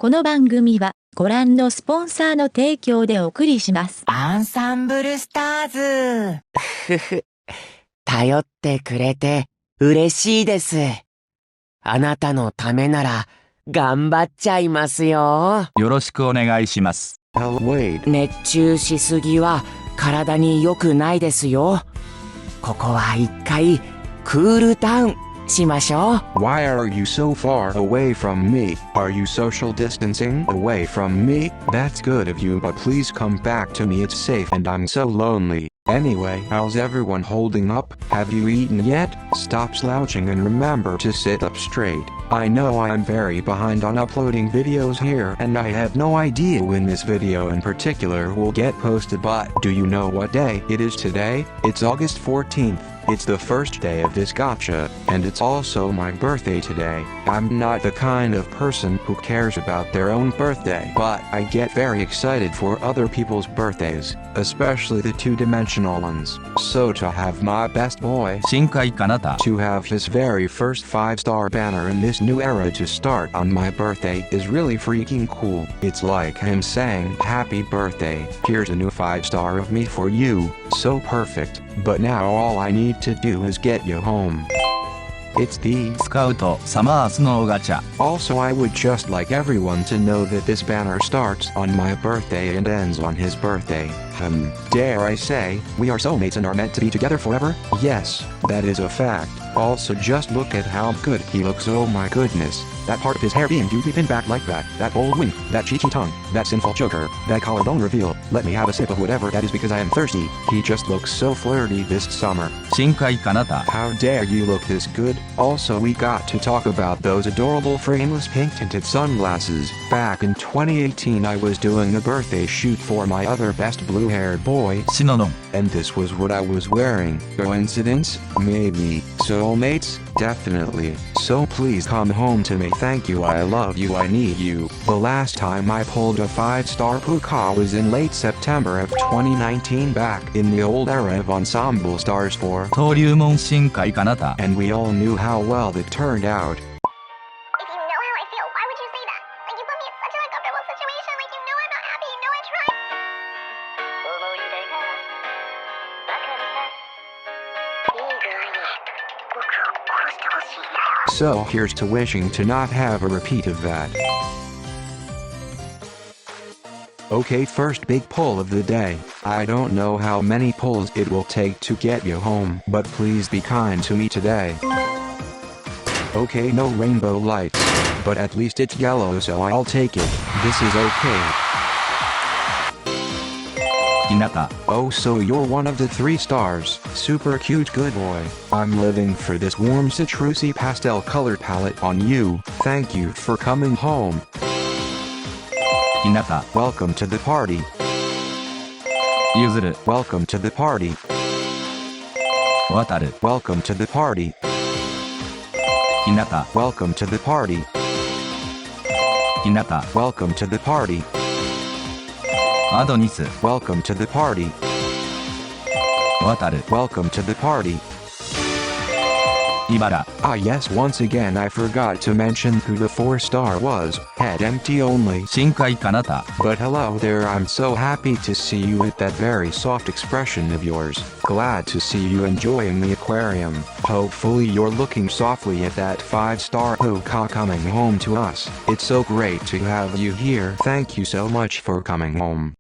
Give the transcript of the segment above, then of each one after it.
この番組はご覧のスポンサーの提供でお送りします。アンサンブルスターズ。ふふ。頼ってくれて嬉しいです。あなたのためなら頑張っちゃいますよ。よろしくお願いします。熱中しすぎは体に良くないですよ。ここは一回クールダウンしましょう。 Why are you so far away from me? Are you social distancing away from me? That's good of you, but please come back to me. It's safe and I'm so lonely. Anyway, how's everyone holding up? Have you eaten yet? Stop slouching and remember to sit up straight. I know I'm very behind on uploading videos here, and I have no idea when this video in particular will get posted, but do you know what day it is today? It's August 14th. It's the first day of this gacha, and it's also my birthday today. I'm not the kind of person who cares about their own birthday, but I get very excited for other people's birthdays, especially the two-dimensional ones. So to have my best boy, shinkai kanata, to have his very first 5-star banner in this new era to start on my birthday is really freaking cool. It's like him saying, "Happy birthday, here's a new 5-star of me for you." So perfect. But now all I need to do is get you home. It's the 使うとサマースノーガチャ。 Also, I would just like everyone to know that this banner starts on my birthday and ends on his birthday. Dare I say, we are soulmates and are meant to be together forever? Yes, that is a fact. Also, just look at how good he looks. Oh my goodness. That part of his hair being duly pinned back like that. That bold wink. That cheeky tongue. That sinful choker. That collarbone reveal. Let me have a sip of whatever that is because I am thirsty. He just looks so flirty this summer. shinkai kanata. How dare you look this good? Also, we got to talk about those adorable frameless pink tinted sunglasses. Back in 2018, I was doing a birthday shoot for my other best blue-haired boy, Shinonon. and this was what I was wearing. Coincidence? Maybe. Soulmates? Definitely. So please come home to me. Thank you. I love you. I need you. The last time I pulled a 5-star puka was in late September of 2019 back in the old era of Ensemble Stars 4. 登竜門shinkai kanata. And we all knew how well it turned out. If you know how I feel, why would you say that? Like, you put me in such an uncomfortable situation. Like, you know I'm not happy. You know I tried. So here's to wishing to not have a repeat of that. Okay, first big pull of the day. I don't know how many pulls it will take to get you home, but please be kind to me today. Okay, no rainbow lights, but at least it's yellow, so I'll take it. This is okay. Hinata. Oh, so you're one of the 3 stars. Super cute, good boy. I'm living for this warm citrusy pastel color palette on you. Thank you for coming home. Hinata. Welcome to the party. Yuzuru. Welcome to the party. Wataru. Welcome to the party. Hinata. Welcome to the party. Hinata. Welcome to the party. Adonis. Welcome to the party. Wataru. Welcome to the party. Ibara. Ah yes, once again I forgot to mention who the 4-star was. Head empty only. shinkai kanata. But hello there, I'm so happy to see you with that very soft expression of yours. Glad to see you enjoying the aquarium. Hopefully you're looking softly at that 5-star puka coming home to us. It's so great to have you here. Thank you so much for coming home.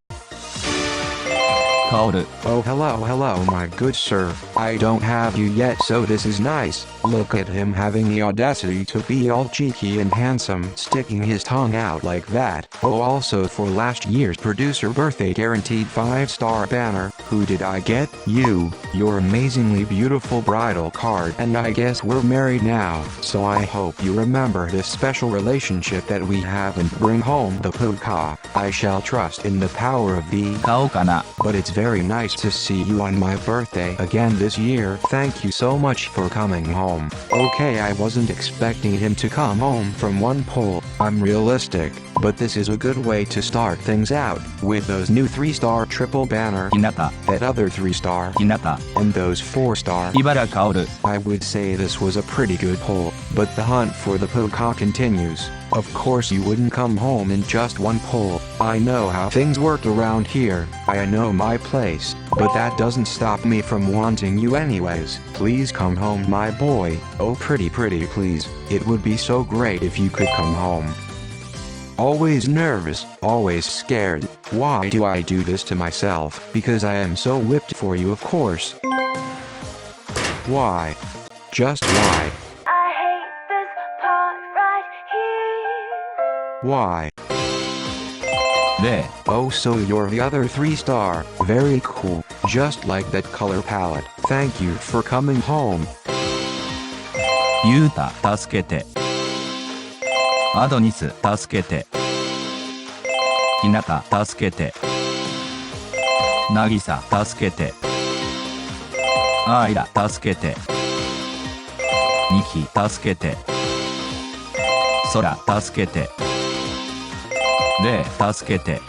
Kaoru. Oh hello my good sir. I don't have you yet, so this is nice. Look at him having the audacity to be all cheeky and handsome, sticking his tongue out like that. Oh, also for last year's producer birthday guaranteed 5-star banner, who did I get? You. Your amazingly beautiful bridal card, and I guess we're married now, so I hope you remember this special relationship that we have and bring home the puka. I shall trust in the power of the Kaokana. But it's very nice to see you on my birthday again this year. Thank you so much for coming home. Okay, I wasn't expecting him to come home from one pull. I'm realistic, but this is a good way to start things out with those new 3-star triple banner. Hinata. that other 3-star, ひなた and those 4-star. 茨かおる I would say this was a pretty good pull, but the hunt for the puka continues. Of course you wouldn't come home in just one pull. I know how things work around here. I know my place, but that doesn't stop me from wanting you anyways. Please come home, my boy. Oh pretty please. It would be so great if you could come home. Always nervous, always scared. Why do I do this to myself? Because I am so whipped for you, of course. Why? Just why? I hate this part right here. Why? で Oh, so you're the other 3-star. Very cool. Just like that color palette. Thank you for coming home. ゆうた助けてアドニス助けてひなた助けてなぎさ助けてあいら助けてにき助けてそら助けてれい助けて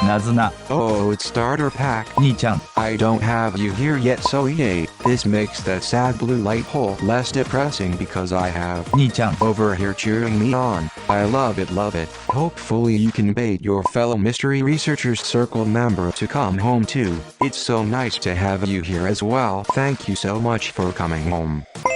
なずな Oh, it's starter pack. にちゃん I don't have you here yet, so yay. This makes that sad blue light hole less depressing because I have にちゃん over here cheering me on. I love it, love it. Hopefully you can bait your fellow mystery researchers circle member to come home too. It's so nice to have you here as well. Thank you so much for coming home. I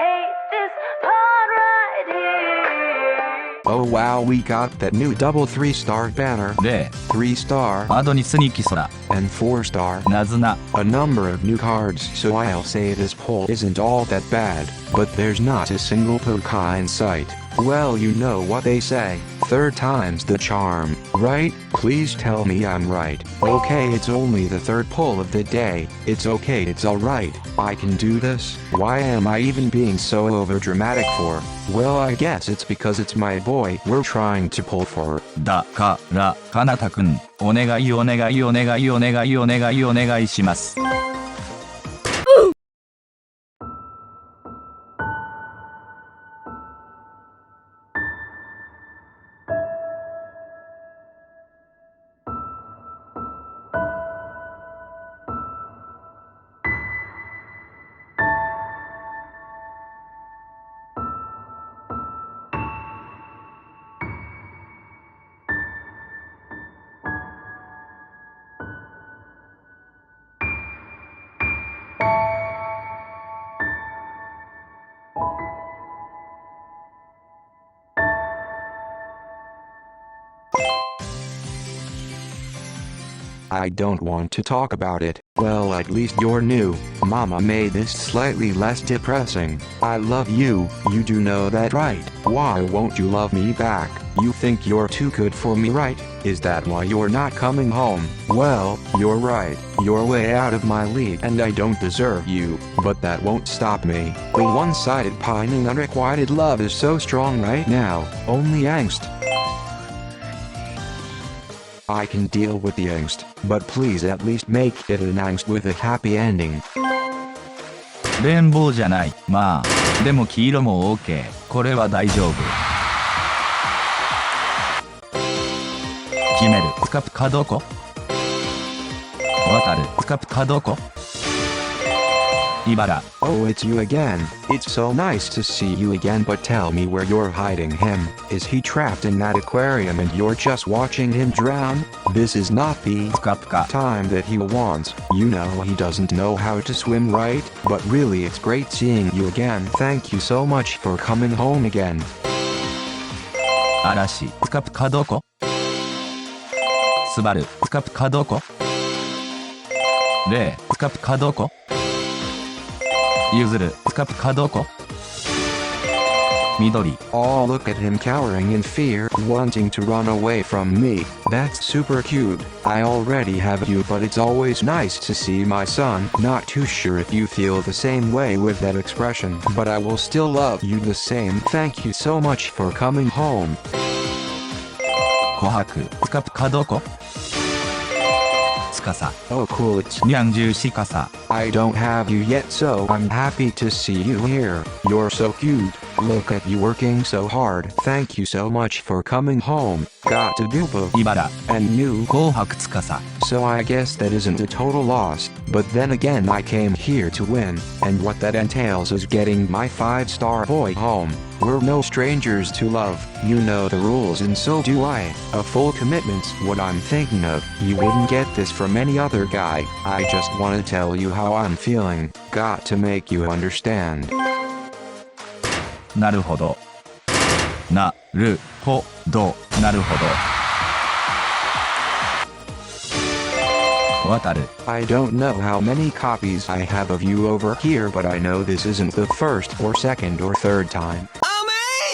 hate this part right here. Oh wow, we got that new double 3-star banner. れ 3-star アドニスにきそら and 4-star. なずな A number of new cards, so I'll say this poll isn't all that bad, but there's not a single puka in sight. Well, you know what they say, third time's the charm, right? Please tell me I'm right. Okay, it's only the third pull of the day. It's okay, it's alright. I can do this. Why am I even being so overdramatic for? Well, I guess it's because it's my boy we're trying to pull for. だからかなたくんお願いお願いお願いお願いお願いお願いします I don't want to talk about it. Well, at least you're new. Mama made this slightly less depressing. I love you, you do know that, right? Why won't you love me back? You think you're too good for me, right? Is that why you're not coming home? Well, you're right. You're way out of my league and I don't deserve you. But that won't stop me. The one-sided pining unrequited love is so strong right now. Only angst. I can deal with the angst, but please at least make it an angst with a happy ending. レンボーじゃないまあでも黄色も OK これは大丈夫決めるプカプカどこわかるプカプカどこ茨 Oh, it's you again. It's so nice to see you again, but tell me where you're hiding him. Is he trapped in that aquarium and you're just watching him drown? This is not the プカプカ time that he wants. You know he doesn't know how to swim, right? But really it's great seeing you again. Thank you so much for coming home again. 嵐プカプカどこスバルプカプカどこレイプカプカどこゆずるプカプカどこ緑 Oh, look at him cowering in fear, wanting to run away from me. That's super cute. I already have you, but it's always nice to see my son. Not too sure if you feel the same way with that expression, but I will still love you the same. Thank you so much for coming home. 琥珀プカプカどこつかさ Oh cool, it's にゃんじゅうしかさ I don't have you yet, so I'm happy to see you here. You're so cute. Look at you working so hard. Thank you so much for coming home. Got to do both 茨 and new. 紅白司 So I guess that isn't a total loss. But then again I came here to win. And what that entails is getting my 5-star boy home. We're no strangers to love. You know the rules and so do I. A full commitment's what I'm thinking of. You wouldn't get this from any other guy. I just want to tell you how I'm feeling. Got to make you understand. なるほどなるほどなるほど渡る I don't know how many copies I have of you over here, but I know this isn't the first or second or third time.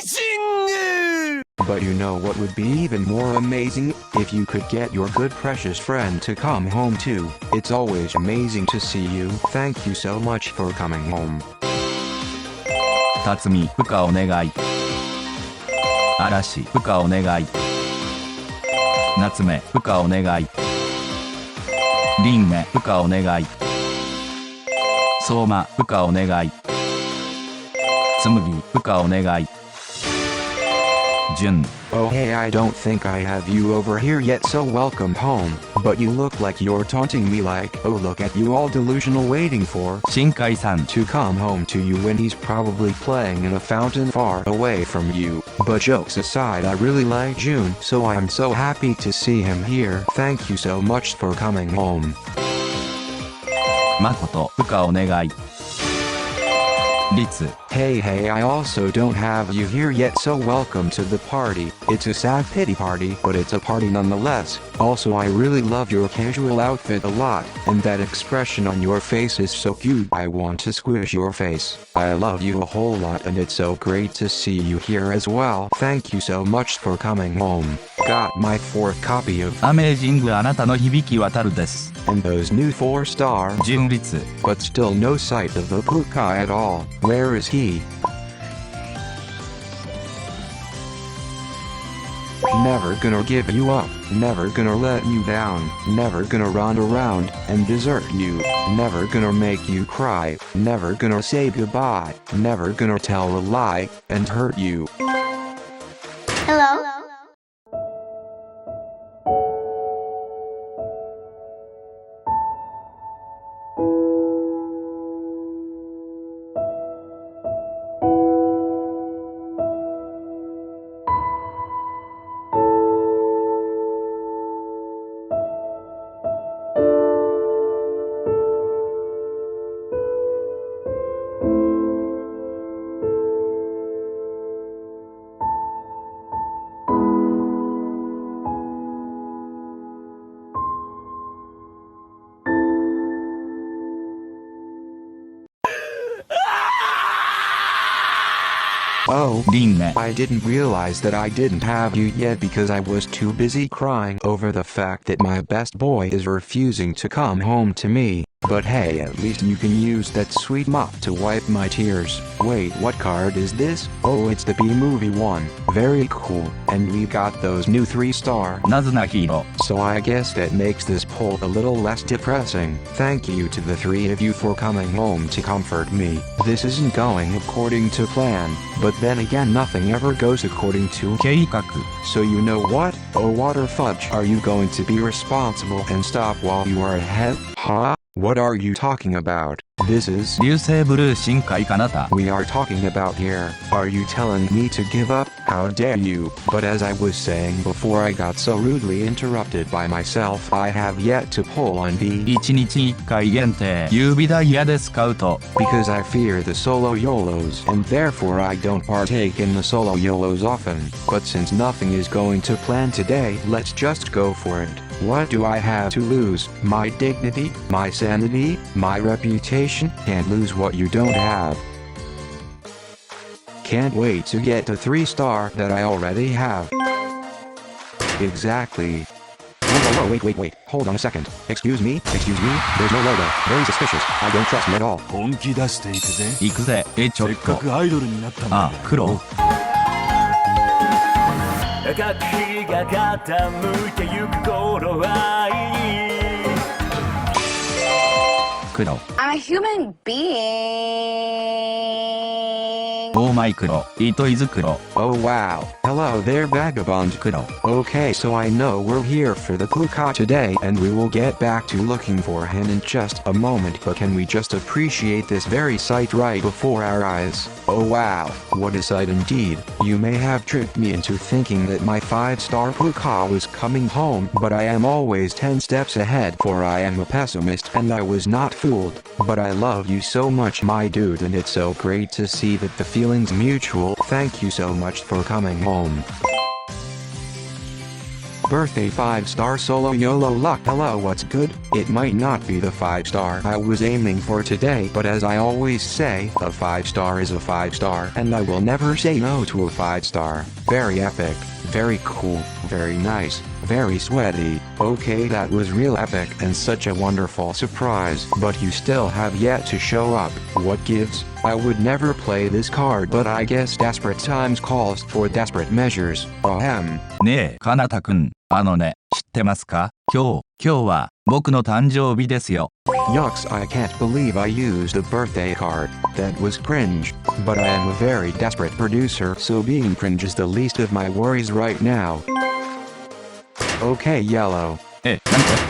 Amazing! But you know what would be even more amazing? If you could get your good precious friend to come home too. It's always amazing to see you. Thank you so much for coming home. 辰巳部下お願い嵐部下お願い夏目部下お願い凛目部下お願い相馬部下お願い紬部下お願い純 Oh hey, I don't think I have you over here yet, so welcome home. But you look like you're taunting me like, oh look at you all delusional waiting for 新海さん to come home to you when he's probably playing in a fountain far away from you. But jokes aside, I really like June, so I'm so happy to see him here. Thank you so much for coming home. 誠部下お願い律 Hey hey, I also don't have you here yet, so welcome to the party. It's a sad pity party, but it's a party nonetheless. Also, I really love your casual outfit a lot, and that expression on your face is so cute. I want to squish your face. I love you a whole lot, and it's so great to see you here as well. Thank you so much for coming home. Got my 4th copy of アメージングあなたの響き渡るです and those new 4-star, 純律 but still no sight of the Puka at all. Where is he? Never gonna give you up, never gonna let you down, never gonna run around and desert you, never gonna make you cry, never gonna say goodbye, never gonna tell a lie and hurt you. Hello? Oh, 凛目 I didn't realize that I didn't have you yet because I was too busy crying over the fact that my best boy is refusing to come home to me. But hey, at least you can use that sweet mop to wipe my tears. Wait, what card is this? Oh, it's the B-movie one. Very cool. And we got those new 3-star. なずなヒーロ So I guess that makes this poll a little less depressing. Thank you to the 3 of you for coming home to comfort me. This isn't going according to plan, but then again nothing ever goes according to 計画 So you know what? Oh water fudge, are you going to be responsible and stop while you are ahead? Huh? What are you talking about? This is 流星ブルー深海かなた we are talking about here. Are you telling me to give up? How dare you? But as I was saying before I got so rudely interrupted by myself, I have yet to pull on the 1日1回限定指ダイヤでスカウト because I fear the solo YOLOs and therefore I don't partake in the solo YOLOs often. But since nothing is going to plan today, let's just go for it. What do I have to lose? My dignity? My sanity? My reputation? Can't lose what you don't have. Can't wait to get the 3-star that I already have. Exactly. Whoa, wait. Hold on a second. Excuse me? There's no logo. Very suspicious. I don't trust you at all. 本気出していくぜ。行くぜちょせっとっかくアイドルになったんだ。あ黒赤く日が傾いてゆく頃合いに黒 I'm a human being. 黄お前黒、糸井津黒。Oh wow. Hello there, vagabond. 黒。Okay, so I know we're here for the puka today and we will get back to looking for him in just a moment, but can we just appreciate this very sight right before our eyes? Oh wow, what a sight indeed. You may have tricked me into thinking that my 5-star puka was coming home, but I am always 10 steps ahead, for I am a pessimist and I was not fooled. But I love you so much, my dude, and it's so great to see that the feeling's mutual. Thank you so much for coming home. Birthday 5-star solo YOLO luck. Hello, what's good? It might not be the 5-star I was aiming for today, but as I always say, a 5-star is a 5-star, and I will never say no to a 5-star. Very epic, very cool, very nice, very sweaty. Okay, that was real epic and such a wonderful surprise, but you still have yet to show up. What gives? I would never play this card, but I guess desperate times calls for desperate measures. Ahem. ねえ、かなたくん、ね、知ってますか？今日は僕の誕生日ですよ。Yucks, I can't believe I used a birthday card. That was cringe. But I am a very desperate producer, so being cringe is the least of my worries right now. Okay, yellow. 何これ？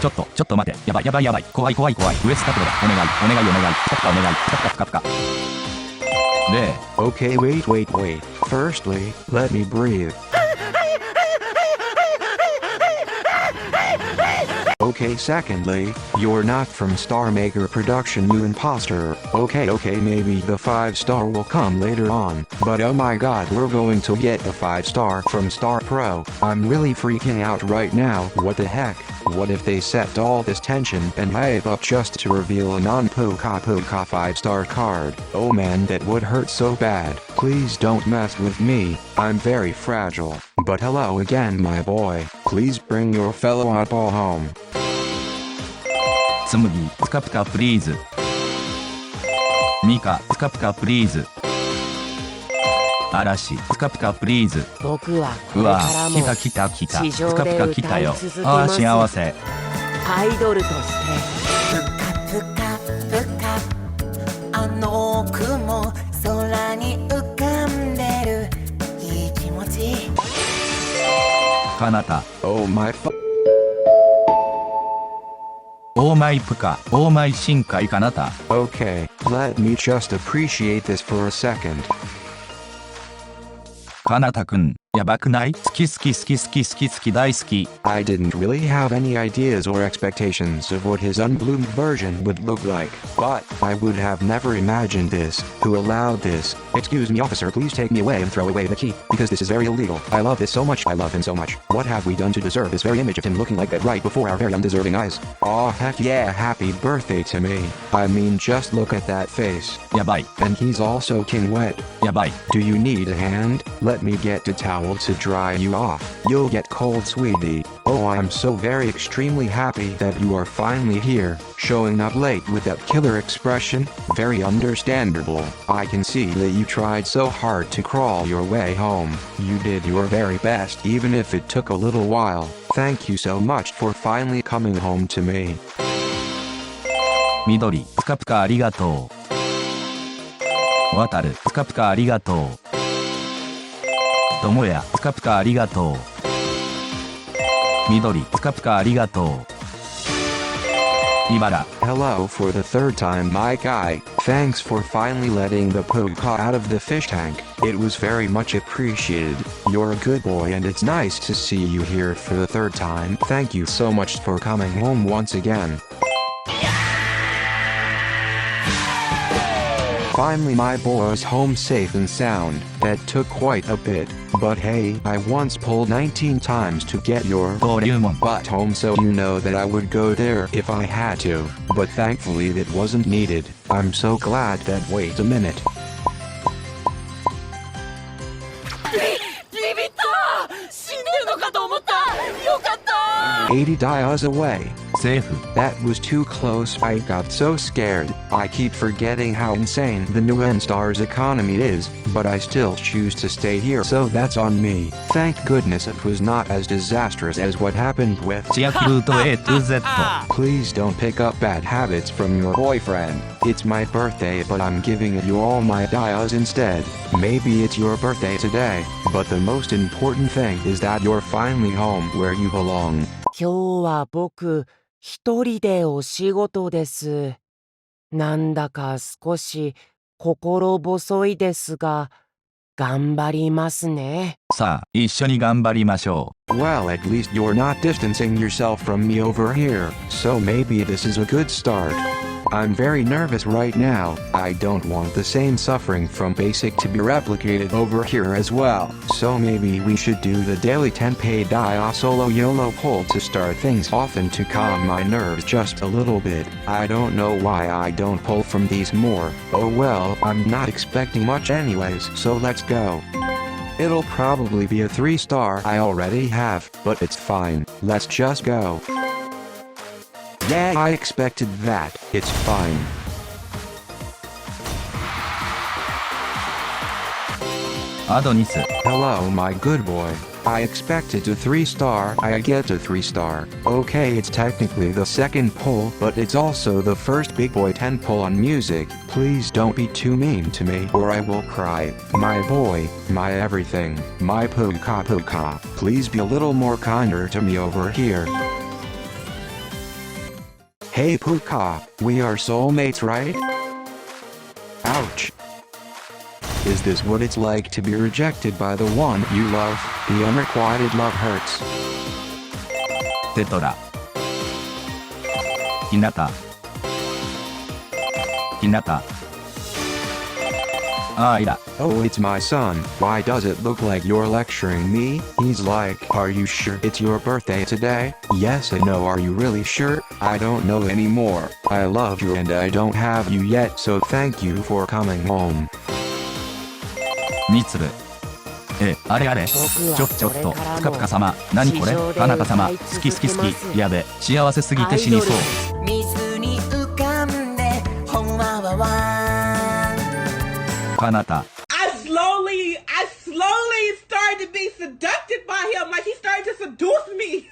ちょっと待て。やばい。怖い。ウエスタプロだ。お願い。プカプカお願い。プカプカ。ねえ。Okay, wait. Firstly, let me breathe. Okay, secondly, you're not from Star Maker Production, you imposter. Okay, maybe the 5-star will come later on, but oh my god, we're going to get a 5-star from Star Pro. I'm really freaking out right now. What the heck? What if they set all this tension and hype up just to reveal a non-puka 5-star card? Oh man, that would hurt so bad. Please don't mess with me. I'm very fragile. But hello again, my boy. Please bring your fellow oddball home. つむぎ、プカプカプリーズ。ミカ、プカプカプリーズ。嵐、プカプカプリーズ。僕はこうわれからも来た地プ上でカプカ来たよ。歌い続けああます。幸せ。アイドルとしてぷかぷかあの雲空に浮かんでるいい気持ちかなた。Oh myオーマイプカ、オーマイ深海かなた。Okay, let me just appreciate this for a second. かなたくん、やばくない？好き大好き。I didn't really have any ideas or expectations of what his unbloomed version would look like, but I would have never imagined this. Who allowed this? Excuse me, officer, please take me away and throw away the key, because this is very illegal. I love this so much. I love him so much. What have we done to deserve this very image of him looking like that right before our very undeserving eyes? Aw, heck yeah, happy birthday to me. I mean, just look at that face. やばい。 And he's also king wet. やばい。 Do you need a hand? Let me get a towel to dry you off. You'll get cold, sweetie. Oh, I'm so very extremely happy that you are finally here, showing up late with that killer expression. Very understandable. I can see that you tried so hard to crawl your way home. You did your very best, even if it took a little while. Thank you so much for finally coming home to me. 緑、プカプカありがとう。渡る、プカプカありがとう。ともや、プカプカありがとう。緑、プカプカありがとう。茨。 Hello for the third time, my guy. Thanks for finally letting the puka out of the fish tank. It was very much appreciated. You're a good boy and it's nice to see you here for the third time. Thank you so much for coming home once again. Finally my boy's home safe and sound. That took quite a bit. But hey, I once pulled 19 times to get your 登竜門。 butt home, so you know that I would go there if I had to. But thankfully that wasn't needed. I'm so glad that. Wait a minute. ビビった死んでるのかと思ったよかった80 dias away. セーフ。 That was too close. I got so scared. I keep forgetting how insane the new N-Star's economy is, but I still choose to stay here, so that's on me. Thank goodness it was not as disastrous as what happened with. 千秋ルート A to Z。 Please don't pick up bad habits from your boyfriend. It's my birthday, but I'm giving you all my dias instead. Maybe it's your birthday today, but the most important thing is that you're finally home where you belong. 今日は僕、一人でお仕事です。なんだか少し心細いですが、頑張りますね。さあ、一緒に頑張りましょう。 Well, at least you're not distancing yourself from me over here, so maybe this is a good start. I'm very nervous right now. I don't want the same suffering from basic to be replicated over here as well. So maybe we should do the daily Tenpei Dia solo YOLO poll to start things off and to calm my nerves just a little bit. I don't know why I don't pull from these more. Oh well, I'm not expecting much anyways, so let's go. It'll probably be a 3-star I already have, but it's fine. Let's just go. Yeah, I expected that. It's fine. Adonis. Hello, my good boy. I expected a 3-star, I get a 3-star. Okay, it's technically the second poll, but it's also the first big boy 10 poll on music. Please don't be too mean to me or I will cry. My boy, my everything, my puka puka. Please be a little more kinder to me over here. Hey Puka, we are soulmates, right? Ouch. Is this what it's like to be rejected by the one you love? The unrequited love hurts. テトラ。ひなた。ひなた。あいら。 Oh, it's my son. Why does it look like you're lecturing me? He's like, are you sure it's your birthday today? Yes and no, are you really sure? I don't know anymore. I love you and I don't have you yet, so thank you for coming home. みつる。あれあれ。ちょっと、ぷかぷか様。何これ。かなた様。好き好き好き。やべ、幸せすぎて死にそう。水に浮かんでほんわわわかなた。I slowly started to be seducted by him. Like he started to seduce me.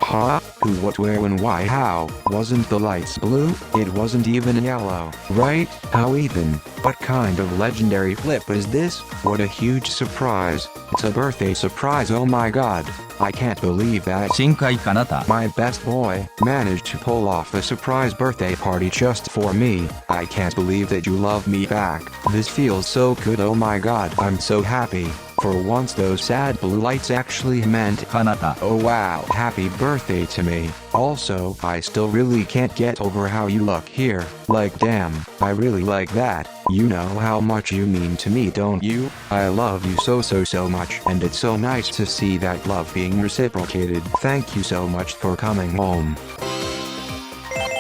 Huh? Who, what, where, when, why, how? Wasn't the lights blue? It wasn't even yellow, right? How even? What kind of legendary flip is this? What a huge surprise. It's a birthday surprise, oh my god. I can't believe that. 深海かなた。 My best boy managed to pull off a surprise birthday party just for me. I can't believe that you love me back. This feels so good, oh my god. I'm so happy. For once those sad blue lights actually meant かなた。 oh wow, happy birthday to me. Also, I still really can't get over how you look here. Like damn, I really like that. You know how much you mean to me, don't you? I love you so much, and it's so nice to see that love being reciprocated. Thank you so much for coming home.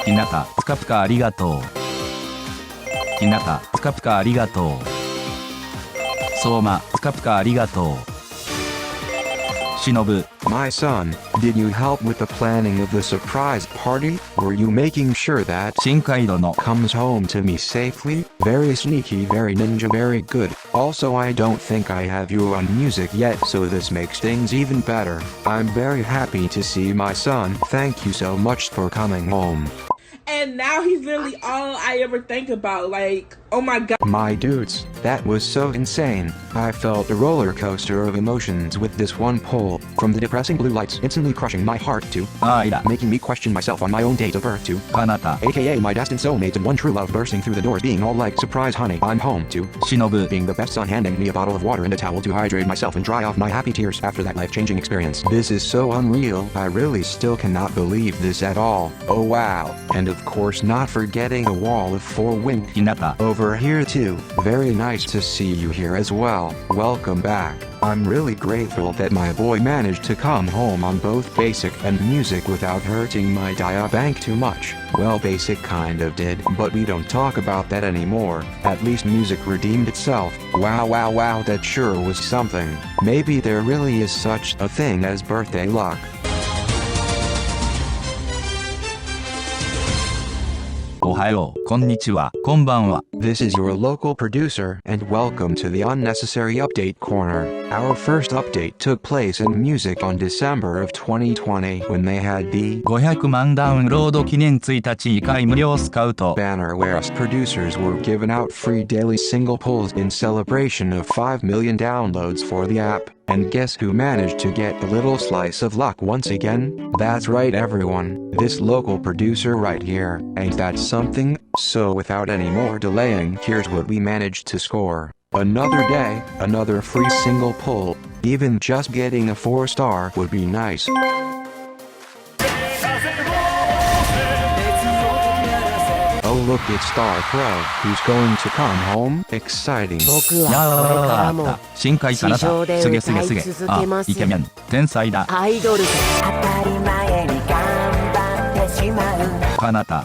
ひなた、ぷかぷかありがとう。ひなた、ぷかぷかありがとう。相馬、ぷかぷかありがとう。しのぶ。 My son, did you help with the planning of the surprise party? Were you making sure that 深海殿 comes home to me safely? Very sneaky, very ninja, very good. Also, I don't think I have you on music yet, so this makes things even better. I'm very happy to see my son. Thank you so much for coming home. And now he's literally all I ever think about. Like, oh my god. My dudes, that was so insane. I felt a roller coaster of emotions with this one poll, from the depressing blue lights instantly crushing my heart to あいら。 making me question myself on my own date of birth to かなた。 aka my destined soulmates and one true love bursting through the doors being all like surprise honey I'm home to しのぶ。 being the best son handing me a bottle of water and a towel to hydrate myself and dry off my happy tears after that life-changing experience. This is so unreal. I really still cannot believe this at all. Oh wow. And of course not forgetting a wall of 4 wing ひなた。 of over here too. Very nice to see you here as well. Welcome back. I'm really grateful that my boy managed to come home on both basic and music without hurting my dia bank too much. Well, basic kind of did, but we don't talk about that anymore. At least music redeemed itself. Wow, wow, wow, that sure was something. Maybe there really is such a thing as birthday luck. おはよう、こんにちは、こんばんは。This is your local producer, and welcome to the unnecessary update corner. Our first update took place in music on December of 2020 when they had the 500万ダウンロード記念1日2回無料スカウト banner where us producers were giving out free daily single pulls in celebration of 5 million downloads for the app. And guess who managed to get a little slice of luck once again? That's right, everyone. This local producer right here. Ain't that something? So without any more delaying, here's what we managed to score. Another day, another free single pull. Even just getting a 4-star would be nice. Oh look, it's Star Pro, who's going to come home. Exciting. 僕やはこれからもーった深海かなた地上ですげすげすげ歌い続けますイケメン天才だアイドルと当たり前に頑張ってしまうかなた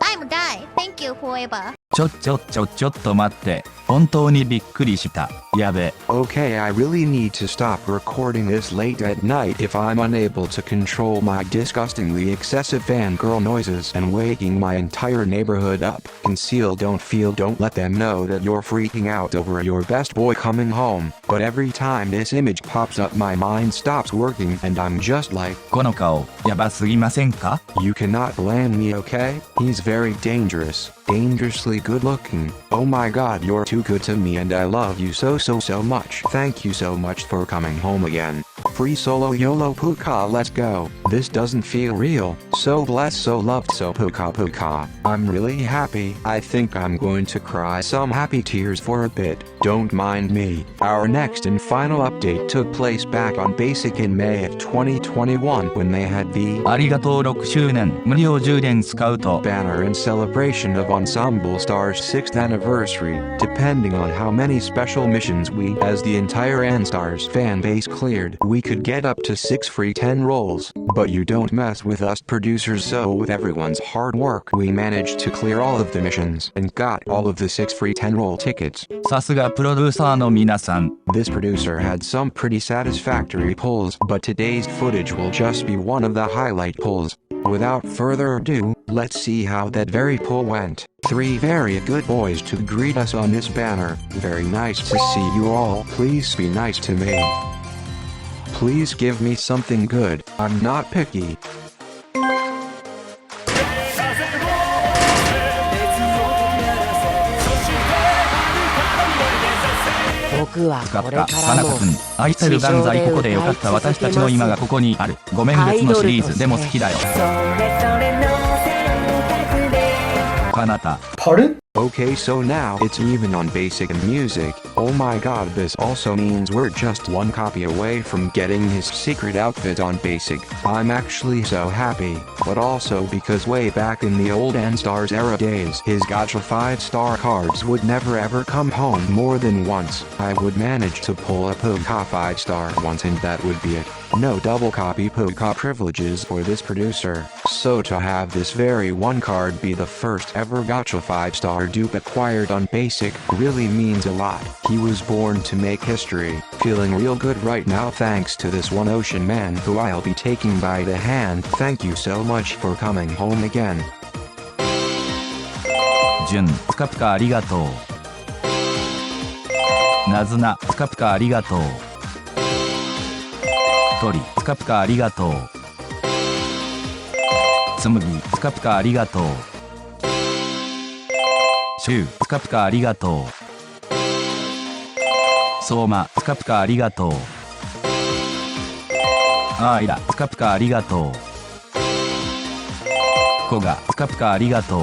I'm die. Thank you forever. ちょっと待って本当にびっくりしたやべ Okay, I really need to stop recording this late at night if I'm unable to control my disgustingly excessive fangirl noises and waking my entire neighborhood up. Conceal, don't feel, don't let them know that you're freaking out over your best boy coming home. But every time this image pops up, my mind stops working and I'm just like, この顔やばすぎませんか you cannot blame me, okay? He's very dangerous. Dangerously good looking. Oh my god, you're too good to me and I love you so much. Thank you so much for coming home again. Free solo YOLO puka, let's go. This doesn't feel real. So blessed, so loved, so puka. I'm really happy. I think I'm going to cry some happy tears for a bit. Don't mind me. Our next and final update took place back on Basic in May of 2021 when they had the ありがとう6周年無料充電スカウト banner in celebration of Ensemble Star's 6th anniversary. Depending on how many special missions we, as the entire ANSTARS fan base cleared, we could get up to 6 free 10 rolls. But you don't mess with us producers, so with everyone's hard work, we managed to clear all of the missions and got all of the 6 free 10 roll tickets. さすがプロデューサーの皆さん This producer had some pretty satisfactory pulls, but today's footage will just be one of the highlight pulls. Without further ado, let's see how that very pull went. 3 very good boys to greet us on this banner. Very nice to see you all. Please be nice to me. Please give me something good. I'm not picky. 僕はぷかぷこれかからなもたくん愛せる万歳ここでよかった私たちの今がここにあるごめん別のシリーズでも好きだよそれぞれの選択でかなた Okay, so now it's even on Basic and Music. Oh my god, this also means we're just one copy away from getting his secret outfit on Basic. I'm actually so happy, but also because way back in the old ANSTARS era days, his gacha 5-star cards would never ever come home more than once. I would manage to pull a Puka 5-star once and that would be it. No double copy Puka privileges for this producer. So to have this very one card be the first ever gacha 5-star dupe acquired on Basic really means a lot. He was born to make history. Feeling real good right now thanks to this one ocean man who I'll be taking by the hand. Thank you so much for coming home again. じゅんぷかぷかありがとうなずなぷかぷかありがとうとりぷかぷかありがとうつむぎぷかぷかありがとうしゅうぷかぷかありがとうそうまぷかぷかありがとうあいらぷかぷかありがとうこがぷかぷかありがと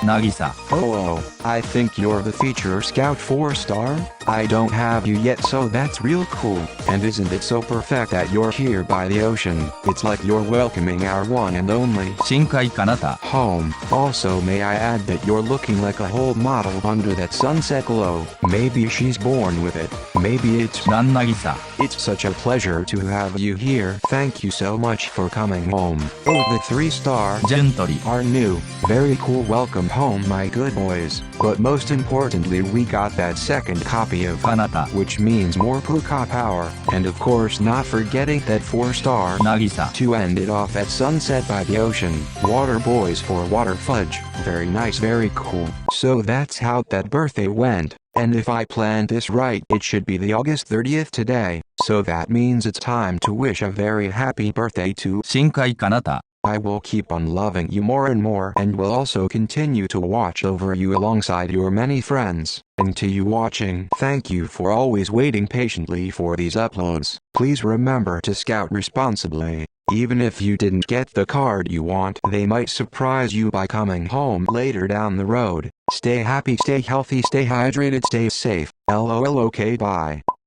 うなぎさ Oh, I think you're the feature scout 4-star. I don't have you yet, so that's real cool. And isn't it so perfect that you're here by the ocean? It's like you're welcoming our one and only 深海かなた home. Also, may I add that you're looking like a whole model under that sunset glow. Maybe she's born with it. Maybe it's ランナギサ It's such a pleasure to have you here. Thank you so much for coming home. Oh, the 3-star ジェントリ are new. Very cool. Welcome home, my good boys. But most importantly, we got that second copy of かなた which means more Puka power. And of course, not forgetting that 4-star なぎさ to end it off at sunset by the ocean. Water boys for water fudge. Very nice, very cool. So that's how that birthday went. And if I planned this right, it should be the August 30th today. So that means it's time to wish a very happy birthday to 深海かなた I will keep on loving you more and more and will also continue to watch over you alongside your many friends. And to you watching, thank you for always waiting patiently for these uploads. Please remember to scout responsibly. Even if you didn't get the card you want, they might surprise you by coming home later down the road. Stay happy, stay healthy, stay hydrated, stay safe. LOL. Okay, bye.